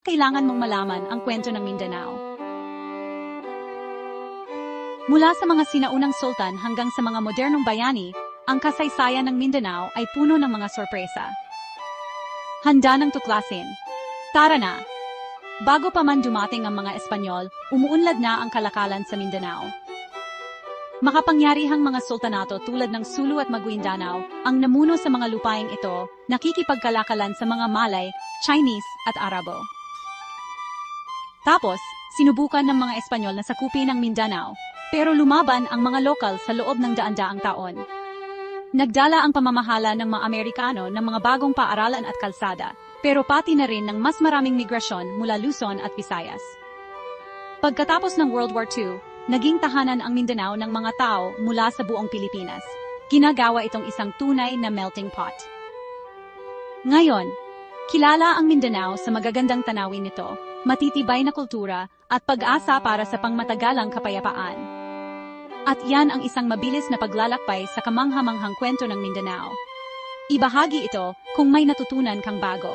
kailangan mong malaman ang kwento ng Mindanao. Mula sa mga sinaunang sultan hanggang sa mga modernong bayani, ang kasaysayan ng Mindanao ay puno ng mga sorpresa. Handa ng tuklasin. Tara na! Bago pa man dumating ang mga Espanyol, umuunlad na ang kalakalan sa Mindanao. Makapangyarihang mga sultanato tulad ng Sulu at Maguindanao ang namuno sa mga lupaing ito, nakikipagkalakalan sa mga Malay, Chinese at Arabo. Tapos, sinubukan ng mga Espanyol na sakupin ang Mindanao, pero lumaban ang mga lokal sa loob ng daan-daang taon. Nagdala ang pamamahala ng mga Amerikano ng mga bagong paaralan at kalsada, pero pati na rin ng mas maraming migrasyon mula Luzon at Visayas. Pagkatapos ng World War II, naging tahanan ang Mindanao ng mga tao mula sa buong Pilipinas. Ginagawa itong isang tunay na melting pot. Ngayon, kilala ang Mindanao sa magagandang tanawin nito, matitibay na kultura, at pag-asa para sa pangmatagalang kapayapaan. At yan ang isang mabilis na paglalakbay sa kamangha-manghang kwento ng Mindanao. Ibahagi ito kung may natutunan kang bago.